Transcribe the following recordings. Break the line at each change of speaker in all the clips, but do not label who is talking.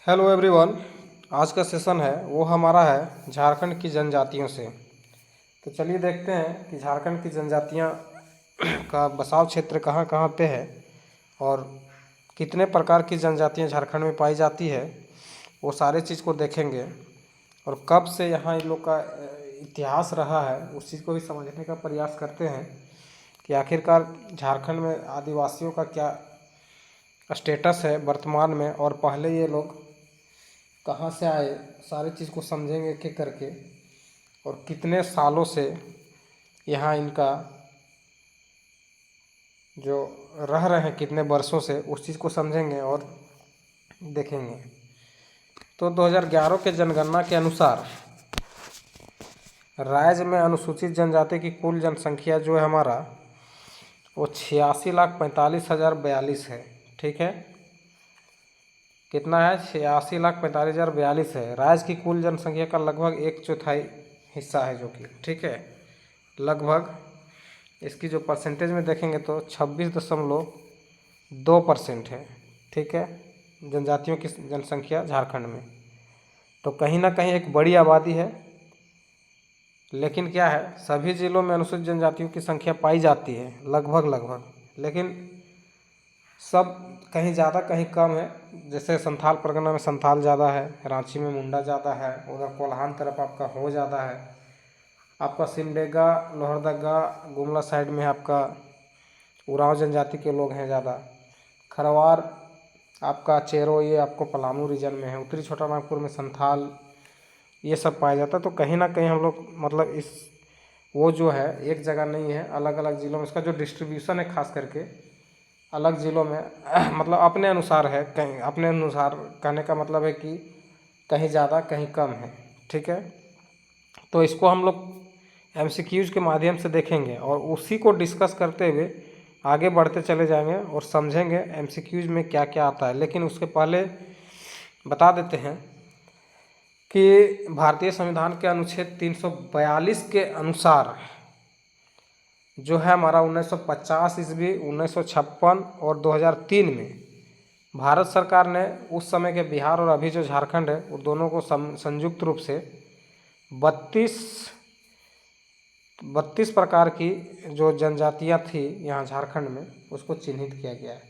Hello everyone. आज का session है वो हमारा है झारखंड की जनजातियों से। तो चलिए देखते हैं कि झारखंड की जनजातियां का बसाव क्षेत्र कहाँ कहाँ पे है और कितने प्रकार की जनजातियां झारखंड में पाई जाती है, वो सारे चीज़ को देखेंगे। और कब से यहाँ इन लोग का इतिहास रहा है उस चीज़ को भी समझने का प्रयास करते हैं कि आखिरकार झारखंड में आदिवासियों का क्या स्टेटस है वर्तमान में, और पहले ये लोग कहाँ से आए, सारी चीज़ को समझेंगे एक एक करके। और कितने सालों से यहाँ इनका जो रह रहे हैं, कितने वर्षों से, उस चीज़ को समझेंगे और देखेंगे। तो 2011 के जनगणना के अनुसार राज्य में अनुसूचित जनजाति की कुल जनसंख्या जो है हमारा वो 86,45,042 है। ठीक है, कितना है? 86,45,042 है। राज्य की कुल जनसंख्या का लगभग 1/4 हिस्सा है, जो कि ठीक है लगभग। इसकी जो परसेंटेज में देखेंगे तो 26.2% है। ठीक है, जनजातियों की जनसंख्या झारखंड में। तो कहीं ना कहीं एक बड़ी आबादी है, लेकिन क्या है, सभी जिलों में अनुसूचित जनजातियों की संख्या पाई जाती है लगभग लगभग, लेकिन सब कहीं ज़्यादा कहीं कम है। जैसे संथाल परगना में संथाल ज़्यादा है, रांची में मुंडा ज़्यादा है, उधर कोल्हान तरफ आपका हो ज़्यादा है, आपका सिमडेगा लोहरदगा गुमला साइड में आपका उरांव जनजाति के लोग हैं ज़्यादा। खरवार आपका चेरो ये आपको पलामू रीजन में है। उत्तरी छोटा नागपुर में संथाल ये सब पाया जाता है। तो कहीं ना कहीं हम लोग मतलब इस वो जो है एक जगह नहीं है, अलग अलग ज़िलों में इसका जो डिस्ट्रीब्यूशन है खास करके अलग ज़िलों में मतलब अपने अनुसार है। कहीं अपने अनुसार कहने का मतलब है कि कहीं ज़्यादा कहीं कम है। ठीक है, तो इसको हम लोग एमसीक्यूज़ के माध्यम से देखेंगे और उसी को डिस्कस करते हुए आगे बढ़ते चले जाएंगे और समझेंगे एमसीक्यूज़ में क्या क्या आता है। लेकिन उसके पहले बता देते हैं कि भारतीय संविधान के अनुच्छेद 342 के अनुसार जो है हमारा 1950 ईस्वी, 1956 और 2003 में भारत सरकार ने उस समय के बिहार और अभी जो झारखंड है वो दोनों को संयुक्त रूप से 32 प्रकार की जो जनजातियां थी यहाँ झारखंड में उसको चिन्हित किया गया है।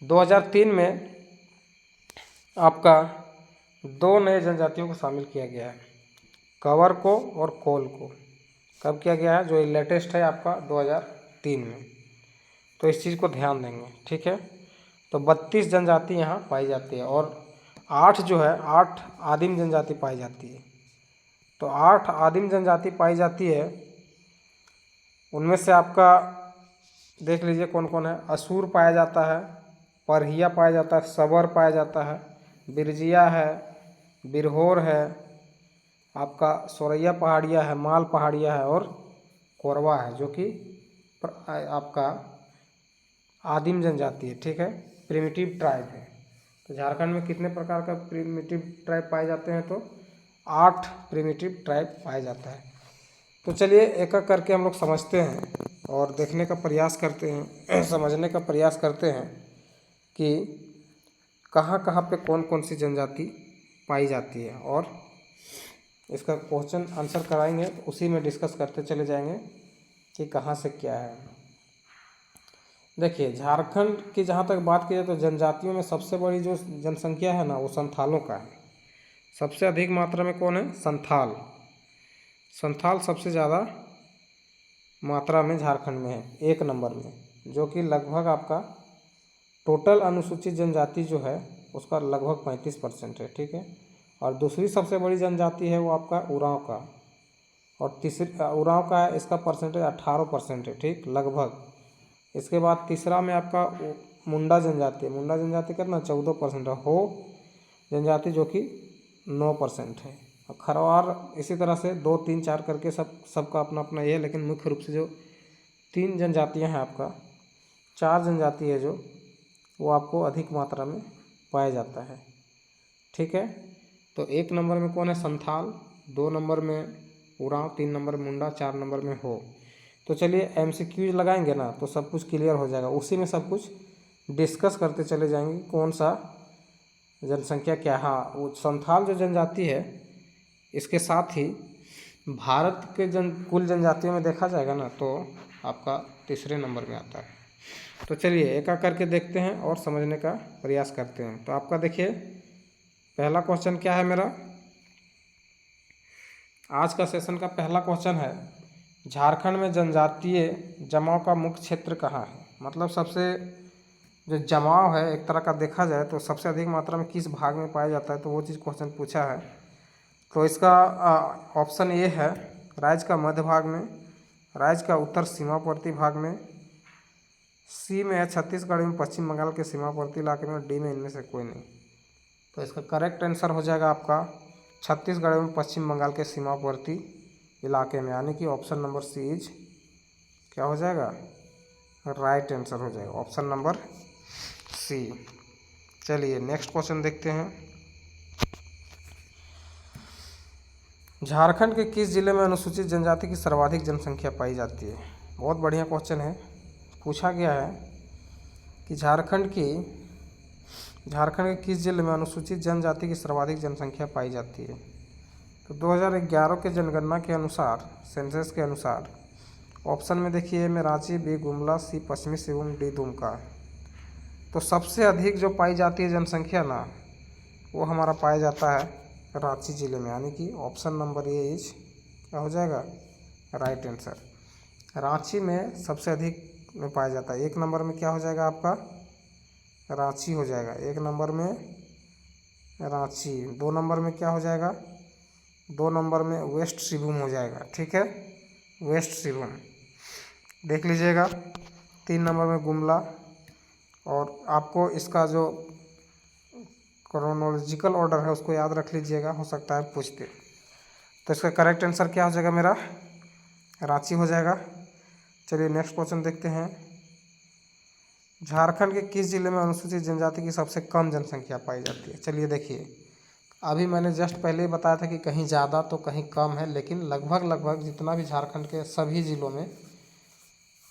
2003 में आपका दो नए जनजातियों को शामिल किया गया है, कंवर को और कोल को। कब किया गया है? जो लेटेस्ट है आपका 2003 में। तो इस चीज़ को ध्यान देंगे। ठीक है, तो 32 जनजाति यहाँ पाई जाती है और 8 जो है 8 आदिम जनजाति पाई जाती है। तो 8 आदिम जनजाति पाई जाती है, उनमें से आपका देख लीजिए कौन कौन है। असुर पाया जाता है, परहिया पाया जाता है, सबर पाया जाता है, बिरजिया है, बिरहोर है, आपका सोरैया पहाड़िया है, माल पहाड़िया है और कोरवा है, जो कि आपका आदिम जनजाति है। ठीक है, प्रिमिटिव ट्राइब है। तो झारखंड में कितने प्रकार का प्रिमिटिव ट्राइब पाए जाते हैं? तो 8 प्रिमिटिव ट्राइब पाया जाता है। तो चलिए एक एक करके हम लोग समझते हैं और देखने का प्रयास करते हैं समझने का प्रयास करते हैं कि कहाँ कहाँ पे कौन कौन सी जनजाति पाई जाती है, और इसका क्वेश्चन आंसर कराएंगे, उसी में डिस्कस करते चले जाएंगे कि कहाँ से क्या है। देखिए, झारखंड की जहाँ तक बात की जाए तो जनजातियों में सबसे बड़ी जो जनसंख्या है ना वो संथालों का है। सबसे अधिक मात्रा में कौन है? संथाल। संथाल सबसे ज़्यादा मात्रा में झारखंड में है, 1 नंबर में, जो कि लगभग आपका टोटल अनुसूचित जनजाति जो है उसका लगभग 35% है। ठीक है, और दूसरी सबसे बड़ी जनजाति है वो आपका उरांव का, और तीसरी उरांव का है, इसका परसेंटेज 18% है। ठीक, लगभग। इसके बाद तीसरा में आपका मुंडा जनजाति है। मुंडा जनजाति कितना? 14% है। हो जनजाति जो कि 9% है। और खरवार इसी तरह से 2 3 4 करके सबका अपना अपना ये है, लेकिन मुख्य रूप से जो 3 जनजातियां हैं आपका, 4 जनजाति है जो वो आपको अधिक मात्रा में पाया जाता है। ठीक है, तो 1 नंबर में कौन है? संथाल, 2 नंबर में उरांव, 3 नंबर में मुंडा, 4 नंबर में हो। तो चलिए एमसीक्यूज लगाएंगे ना तो सब कुछ क्लियर हो जाएगा, उसी में सब कुछ डिस्कस करते चले जाएंगे कौन सा जनसंख्या क्या, हाँ वो संथाल जो जनजाति है इसके साथ ही भारत के कुल जनजातियों में देखा जाएगा ना तो आपका तीसरे नंबर में आता है। तो चलिए एक एक करके देखते हैं और समझने का प्रयास करते हैं। तो आपका देखिए पहला क्वेश्चन क्या है मेरा, आज का सेशन का पहला क्वेश्चन है, झारखंड में जनजातीय जमाव का मुख्य क्षेत्र कहाँ है। मतलब सबसे जो जमाव है एक तरह का देखा जाए तो सबसे अधिक मात्रा में किस भाग में पाया जाता है, तो वो चीज़ क्वेश्चन पूछा है। तो इसका ऑप्शन ए है राज्य का मध्य भाग में, राज्य का उत्तर सीमावर्ती भाग में, सी में है छत्तीसगढ़ में पश्चिम बंगाल के सीमावर्ती इलाके में, डी में इनमें से कोई नहीं। तो इसका करेक्ट आंसर हो जाएगा आपका छत्तीसगढ़ एवं पश्चिम बंगाल के सीमावर्ती इलाके में, यानी कि ऑप्शन नंबर सी इज क्या हो जाएगा, राइट आंसर हो जाएगा ऑप्शन नंबर सी। चलिए नेक्स्ट क्वेश्चन देखते हैं, झारखंड के किस जिले में अनुसूचित जनजाति की सर्वाधिक जनसंख्या पाई जाती है। बहुत बढ़िया क्वेश्चन है। पूछा गया है कि झारखंड के किस जिले में अनुसूचित जनजाति की सर्वाधिक जनसंख्या पाई जाती है। तो 2011 के जनगणना के अनुसार, सेंसस के अनुसार, ऑप्शन में देखिए में रांची, बी गुमला, सी पश्चिमी सिंहभूम, डी दुमका। तो सबसे अधिक जो पाई जाती है जनसंख्या ना वो हमारा पाया जाता है रांची ज़िले में, यानी कि ऑप्शन नंबर ए इज क्या हो जाएगा, राइट आंसर। रांची में सबसे अधिक में पाया जाता है। एक नंबर में क्या हो जाएगा आपका, रांची हो जाएगा, एक नंबर में रांची। दो नंबर में क्या हो जाएगा, दो नंबर में वेस्ट सिंहभूम हो जाएगा, ठीक है, वेस्ट सिंहभूम देख लीजिएगा। तीन नंबर में गुमला, और आपको इसका जो क्रोनोलॉजिकल ऑर्डर है उसको याद रख लीजिएगा, हो सकता है पूछते। तो इसका करेक्ट आंसर क्या हो जाएगा मेरा, रांची हो जाएगा। चलिए नेक्स्ट क्वेश्चन देखते हैं, झारखंड के किस जिले में अनुसूचित जनजाति की सबसे कम जनसंख्या पाई जाती है। चलिए देखिए, अभी मैंने जस्ट पहले ही बताया था कि कहीं ज़्यादा तो कहीं कम है, लेकिन लगभग जितना भी झारखंड के सभी ज़िलों में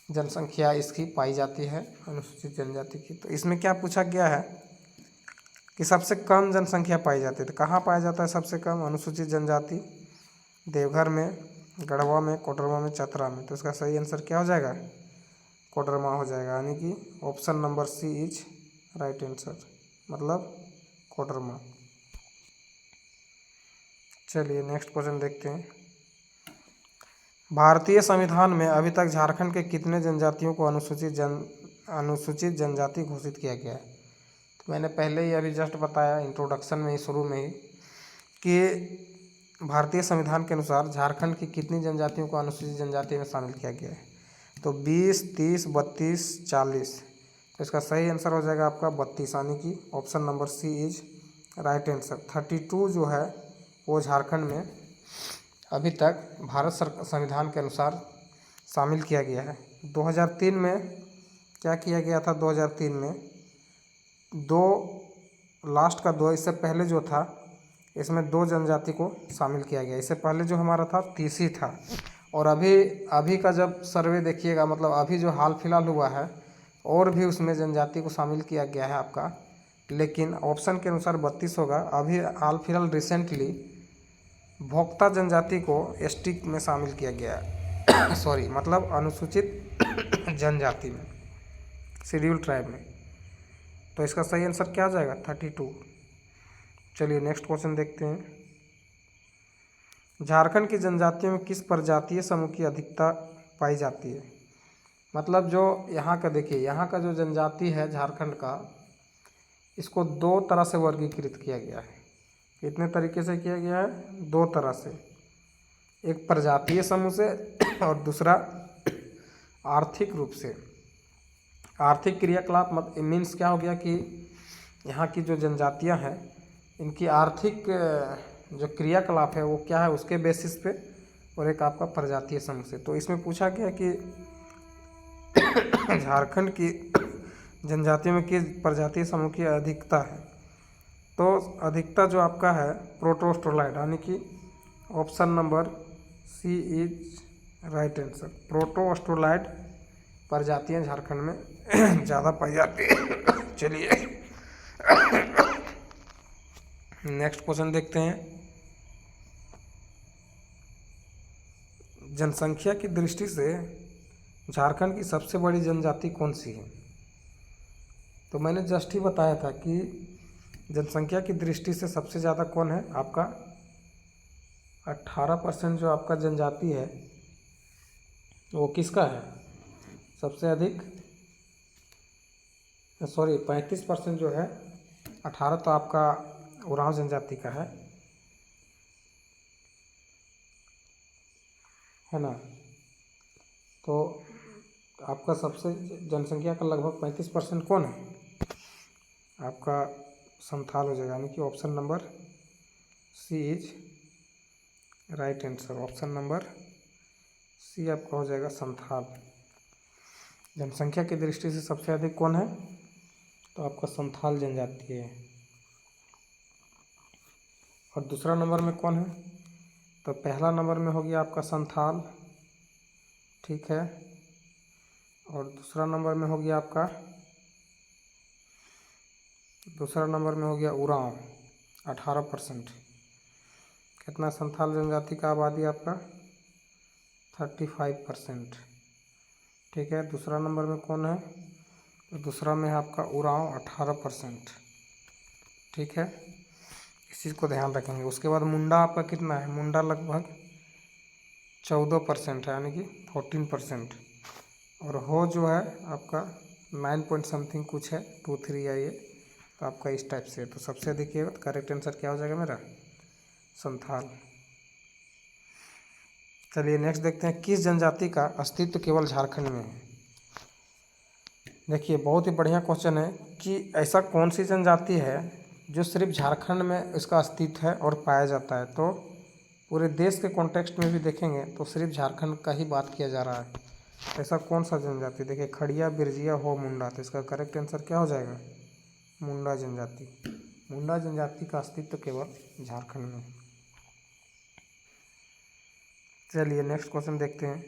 जनसंख्या इसकी पाई जाती है अनुसूचित जनजाति की। तो इसमें क्या पूछा गया है कि सबसे कम जनसंख्या पाई जाती है, तो कहाँ पाया जाता है सबसे कम अनुसूचित जनजाति, देवघर में, गढ़वा में, कोडरमा में, चतरा में। तो इसका सही आंसर क्या हो जाएगा, कोडरमा हो जाएगा, यानी कि option number C is right answer, मतलब कोडरमा। चलिए नेक्स्ट क्वेश्चन देखते हैं, भारतीय संविधान में अभी तक झारखंड के कितने जनजातियों को अनुसूचित जनजाति घोषित किया गया है। तो मैंने पहले ही अभी जस्ट बताया इंट्रोडक्शन में ही, शुरू में ही, कि भारतीय संविधान के अनुसार झारखंड की कितनी जनजातियों को अनुसूचित जनजाति में शामिल किया गया है। तो 20, 30, 32, 40। तो इसका सही आंसर हो जाएगा आपका 32, यानी कि option number C is right answer. 32 जो है वो झारखंड में अभी तक भारत संविधान के अनुसार शामिल किया गया है। 2003 में क्या किया गया था, 2003 में लास्ट का दो, इससे पहले जो था इसमें 2 जनजाति को शामिल किया गया। इससे पहले जो हमारा था 30 ही था, और अभी का जब सर्वे देखिएगा, मतलब अभी जो हाल फिलहाल हुआ है और भी उसमें जनजाति को शामिल किया गया है आपका, लेकिन ऑप्शन के अनुसार 32 होगा। अभी हाल फिलहाल रिसेंटली भोक्ता जनजाति को एसटी में शामिल किया गया है सॉरी, मतलब अनुसूचित जनजाति में, शेड्यूल ट्राइब में। तो इसका सही आंसर क्या आ जाएगा, 32। चलिए नेक्स्ट क्वेश्चन देखते हैं, झारखंड की जनजातियों में किस प्रजातीय समूह की अधिकता पाई जाती है। मतलब जो यहाँ का देखिए, यहाँ का जो जनजाति है झारखंड का, इसको 2 तरह से वर्गीकृत किया गया है। कितने तरीके से किया गया है, 2 तरह से, एक प्रजातीय समूह से और दूसरा आर्थिक रूप से। आर्थिक क्रियाकलाप मीन्स क्या हो गया कि यहाँ की जो जनजातियाँ हैं इनकी आर्थिक जो क्रियाकलाप है वो क्या है उसके बेसिस पे, और एक आपका प्रजातीय समूह से। तो इसमें पूछा गया कि झारखंड की जनजातियों में किस प्रजातीय समूह की अधिकता है। तो अधिकता जो आपका है प्रोटोस्टोलाइड, यानी कि option number C is right answer. Proto Australoid प्रजातियाँ झारखंड में ज़्यादा पाई जाती है। चलिए नेक्स्ट क्वेश्चन देखते हैं, जनसंख्या की दृष्टि से झारखंड की सबसे बड़ी जनजाति कौन सी है? तो मैंने जस्ट ही बताया था कि जनसंख्या की दृष्टि से सबसे ज़्यादा कौन है आपका 18% जो आपका जनजाति है वो किसका है सबसे अधिक, सॉरी 35% जो है, 18 तो आपका उरांव जनजाति का है ना। तो आपका सबसे जनसंख्या का लगभग 35% कौन है? आपका संथाल हो जाएगा, यानी कि option number C is right answer. Option number C आपका हो जाएगा संथाल। जनसंख्या की दृष्टि से सबसे अधिक कौन है? तो आपका संथाल जनजाति है। और दूसरा नंबर में कौन है? तो पहला नंबर में हो गया आपका संथाल, ठीक है। और दूसरा नंबर में हो गया आपका, दूसरा नंबर में हो गया उरांव 18%। कितना संथाल जनजाति का आबादी आपका 35%, ठीक है। दूसरा नंबर में कौन है? तो दूसरा में है आपका उरांव 18%, ठीक है। इस चीज़ को ध्यान रखेंगे। उसके बाद मुंडा आपका कितना है? मुंडा लगभग 14% है, यानी कि 14%। और हो जो है आपका 9 पॉइंट समथिंग कुछ है, 23 है ये, तो आपका इस टाइप से। तो सबसे अधिक ये करेक्ट आंसर क्या हो जाएगा मेरा? संथाल। चलिए नेक्स्ट देखते हैं, किस जनजाति का अस्तित्व केवल झारखंड में है? देखिए बहुत ही बढ़िया क्वेश्चन है कि ऐसा कौन सी जनजाति है जो सिर्फ झारखंड में इसका अस्तित्व है और पाया जाता है। तो पूरे देश के कॉन्टेक्स्ट में भी देखेंगे तो सिर्फ झारखंड का ही बात किया जा रहा है। ऐसा कौन सा जनजाति? देखिए खड़िया, बिरजिया, हो, मुंडा। तो इसका करेक्ट आंसर क्या हो जाएगा? मुंडा जनजाति। मुंडा जनजाति का अस्तित्व केवल झारखंड में। चलिए नेक्स्ट क्वेश्चन देखते हैं,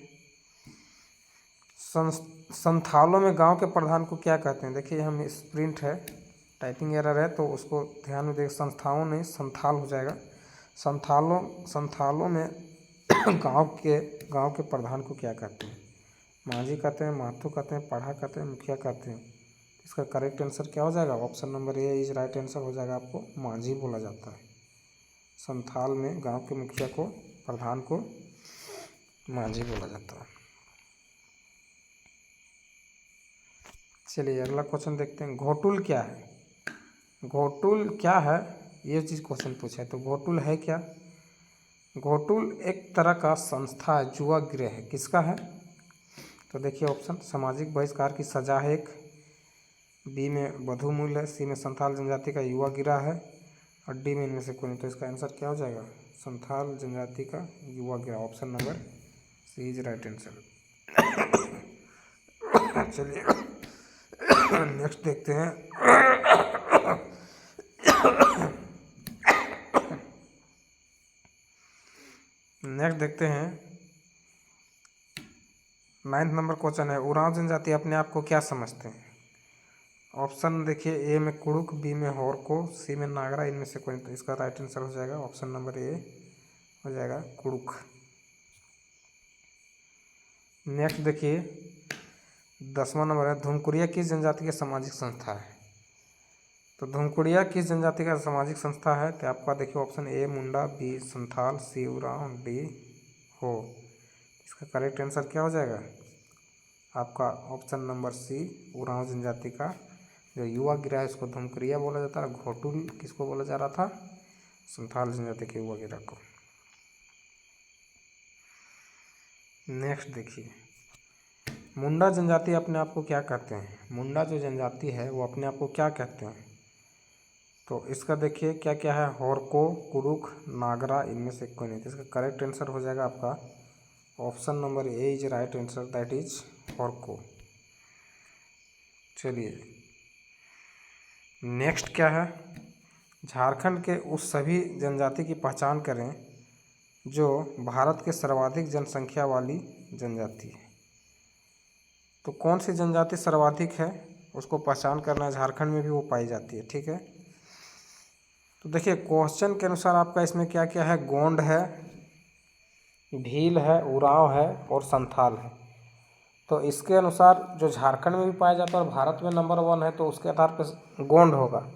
संथालों में गांव के प्रधान को क्या कहते हैं? देखिए हम स्प्रिंट है, टाइपिंग एरर है, तो उसको ध्यान में देख, संस्थाओं नहीं संथाल हो जाएगा। संथालों में गांव के प्रधान को क्या कहते हैं? मांझी कहते हैं, महतो कहते हैं, पढ़ा कहते हैं, मुखिया कहते हैं। इसका करेक्ट आंसर क्या हो जाएगा? Option number A is right answer हो जाएगा। आपको मांझी बोला जाता है। संथाल में गांव के मुखिया को, प्रधान को मांझी बोला जाता है। चलिए अगला क्वेश्चन देखते हैं, घोटुल क्या है? घोटुल क्या है ये चीज़ क्वेश्चन पूछा है, तो घोटुल है क्या? घोटुल एक तरह का संस्था है, जुआ गृह है। किसका है? तो देखिए ऑप्शन, सामाजिक बहिष्कार की सजा है एक, बी में बधु मूल है, सी में संथाल जनजाति का युवा गिरा है, और डी में इनमें से कोई नहीं। तो इसका आंसर क्या हो जाएगा? संथाल जनजाति का युवा गिरा। Option number C is right answer. चलिए नेक्स्ट देखते हैं, नेक्स्ट देखते हैं 9th नंबर क्वेश्चन है, उरांव जनजाति अपने आप को क्या समझते हैं? ऑप्शन देखिए, ए में कुड़ुक, बी में होरको, सी में नागरा, इनमें से कोई। तो इसका राइट आंसर हो जाएगा ऑप्शन नंबर ए हो जाएगा कुड़ुक। नेक्स्ट देखिए 10वां नंबर है, धुमकुरिया किस जनजाति की सामाजिक संस्था है? तो धुमकुरिया किस जनजाति का सामाजिक संस्था है? तो आपका देखिए option A Munda, B Santhal, C Oraon, D Ho. इसका करेक्ट आंसर क्या हो जाएगा? आपका ऑप्शन नंबर सी उरांव जनजाति का जो युवा गिरा है उसको धुमकुरिया बोला जाता है। घोटुल किसको बोला जा रहा था? संथाल जनजाति के युवा गिरा को। नेक्स्ट देखिए, मुंडा जनजाति अपने आप को क्या कहते हैं? मुंडा जो जनजाति है वो अपने आप को क्या कहते हैं? तो इसका देखिए क्या क्या है, होरको, कुड़ुक, नागरा, इनमें से कोई नहीं। तो इसका करेक्ट आंसर हो जाएगा आपका option number A is right answer, that is होरको। चलिए नेक्स्ट क्या है, झारखंड के उस सभी जनजाति की पहचान करें जो भारत के सर्वाधिक जनसंख्या वाली जनजाति है। तो कौन सी जनजाति सर्वाधिक है उसको पहचान करना है, झारखंड में भी वो पाई जाती है, ठीक है। तो देखिए क्वेश्चन के अनुसार आपका इसमें क्या क्या है, गोंड है, भील है, उरांव है और संथाल है। तो इसके अनुसार जो झारखंड में भी पाया जाता है और भारत में नंबर 1 है, तो उसके आधार पर गोंड होगा।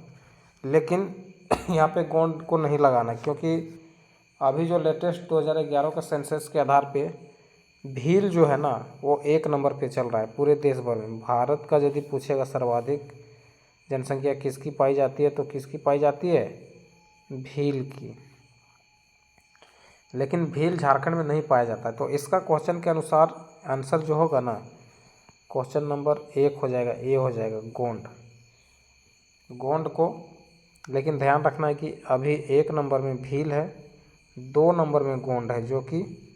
लेकिन यहाँ पे गोंड को नहीं लगाना, क्योंकि अभी जो लेटेस्ट 2011 का सेंसस के आधार पे भील जो है ना वो 1 नंबर पे चल रहा है पूरे देश भर में। भारत का यदि पूछेगा सर्वाधिक जनसंख्या किसकी पाई जाती है, तो किसकी पाई जाती है, भील की। लेकिन भील झारखंड में नहीं पाया जाता है। तो इसका क्वेश्चन के अनुसार आंसर जो होगा ना, क्वेश्चन नंबर 1 हो जाएगा, ए हो जाएगा गोंड। गोंड को लेकिन ध्यान रखना है कि अभी 1 नंबर में भील है, 2 नंबर में गोंड है, जो कि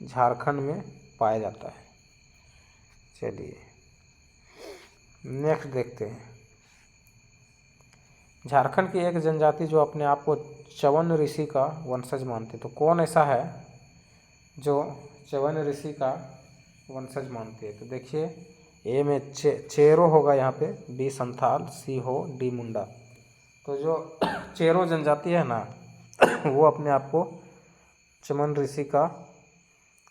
झारखंड में पाया जाता है। चलिए नेक्स्ट देखते हैं। झारखंड की एक जनजाति जो अपने आप को च्यवन ऋषि का वंशज मानते, तो कौन ऐसा है जो च्यवन ऋषि का वंशज मानते हैं? तो देखिए ए में चेरो होगा यहाँ पे, बी संथाल, सी हो, डी मुंडा। तो जो चेरो जनजाति है ना वो अपने आप को च्यवन ऋषि का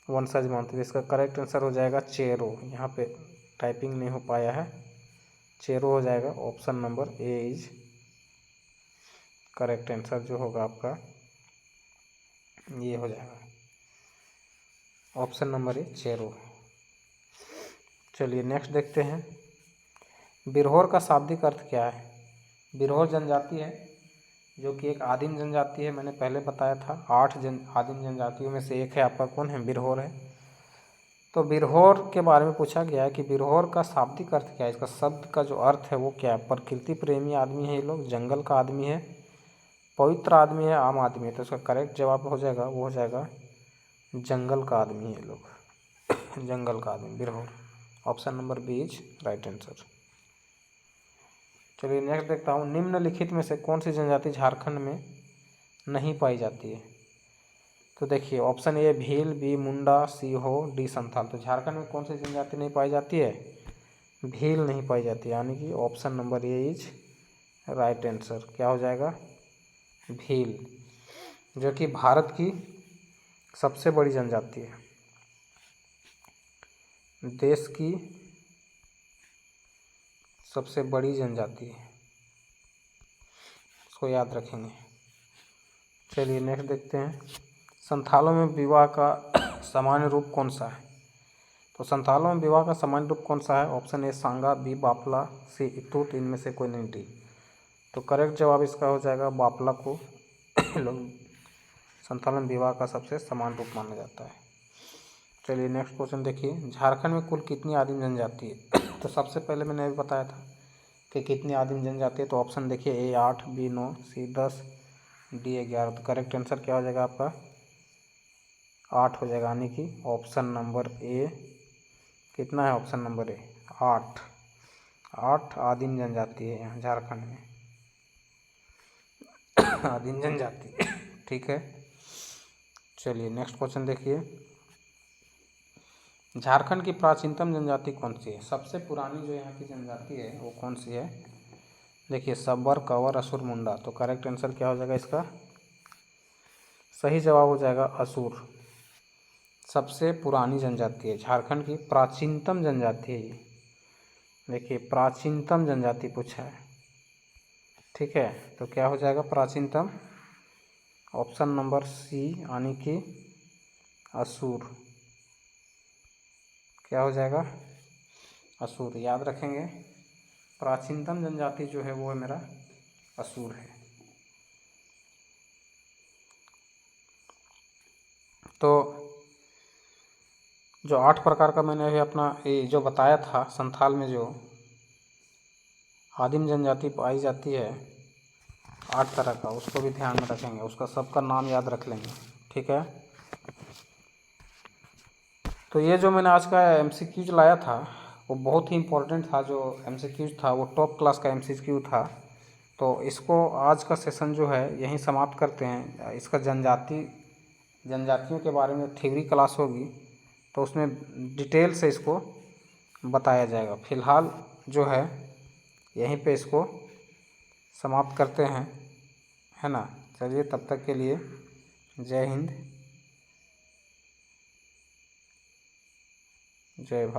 वंशज मानते हैं। इसका करेक्ट आंसर हो जाएगा चेरो। यहाँ पे टाइपिंग नहीं हो पाया है, चेरो हो जाएगा। Option number A is correct answer जो होगा आपका ये हो जाएगा, ऑप्शन नंबर ए चेरो। चलिए नेक्स्ट देखते हैं। बिरहोर का शाब्दिक अर्थ क्या है? बिरहोर जनजाति है जो कि एक आदिम जनजाति है, मैंने पहले बताया था। 8 आदिम जनजातियों में से एक है आपका, कौन है, बिरहोर है। तो बिरहोर के बारे में पूछा गया है कि बिरहोर का शाब्दिक अर्थ क्या है, इसका शब्द का जो अर्थ है वो क्या है। प्रकृति प्रेमी आदमी है ये लोग, जंगल का आदमी है, पवित्र आदमी है, आम आदमी है। तो इसका करेक्ट जवाब हो जाएगा, वो हो जाएगा जंगल का आदमी है ये लोग जंगल का आदमी Birhor. Option number B is right answer. चलिए नेक्स्ट देखता हूँ। निम्नलिखित में से कौन सी जनजाति झारखंड में नहीं पाई जाती है? तो देखिए ऑप्शन ए भील, बी मुंडा, सी हो, डी संथाल। तो झारखंड में कौन सी जनजाति नहीं पाई जाती है? भील नहीं पाई जाती है, यानी कि option number A is right answer. क्या हो जाएगा? भील, जो कि भारत की सबसे बड़ी जनजाति है, देश की सबसे बड़ी जनजाति है, इसको याद रखेंगे। चलिए नेक्स्ट देखते हैं। संथालों में विवाह का सामान्य रूप कौन सा है? तो संथालों में विवाह का सामान्य रूप कौन सा है? ऑप्शन ए सांगा, बी बापला, सी इतूत, इनमें से कोई नहीं, डी। तो करेक्ट जवाब इसका हो जाएगा बापला को लोग संथाल में विवाह का सबसे समान रूप माना जाता है। चलिए नेक्स्ट क्वेश्चन देखिए। झारखंड में कुल कितनी आदिम जनजाति है? तो सबसे पहले मैंने अभी बताया था कि कितनी आदिम जनजाति है। तो ऑप्शन देखिए ए 8, बी 9, सी 10, डी 11। तो करेक्ट आंसर क्या हो जाएगा आपका? 8 हो जाएगा, यानी कि ऑप्शन नंबर ए कितना है? ऑप्शन नंबर ए 8 आदिम जनजाति है यहाँ झारखंड में आदिम जनजाति ठीक है। चलिए नेक्स्ट क्वेश्चन देखिए। झारखंड की प्राचीनतम जनजाति कौन सी है? सबसे पुरानी जो यहाँ की जनजाति है वो कौन सी है? देखिए सब्बर, कंवर, असुर, मुंडा। तो करेक्ट आंसर क्या हो जाएगा इसका? सही जवाब हो जाएगा असुर। सबसे पुरानी जनजाति है, झारखंड की प्राचीनतम जनजाति है ये। देखिए प्राचीनतम जनजाति पूछा है, ठीक है। तो क्या हो जाएगा प्राचीनतम? ऑप्शन नंबर सी, यानी कि असुर। क्या हो जाएगा? असुर। याद रखेंगे, प्राचीनतम जनजाति जो है वो है मेरा असुर है। तो जो 8 प्रकार का मैंने अभी अपना ये जो बताया था, संथाल में जो आदिम जनजाति पाई जाती है 8 तरह का, उसको भी ध्यान में रखेंगे, उसका सबका नाम याद रख लेंगे, ठीक है। तो ये जो मैंने आज का एमसीक्यूज लाया था वो बहुत ही इम्पोर्टेंट था। जो एमसीक्यूज था वो टॉप क्लास का एमसीक्यू था। तो इसको आज का सेशन जो है यहीं समाप्त करते हैं। इसका जनजातियों के बारे में थ्योरी क्लास होगी तो उसमें डिटेल से इसको बताया जाएगा। फ़िलहाल जो है यहीं पे इसको समाप्त करते हैं। है ना। चलिए तब तक के लिए जय हिंद, जय भारत।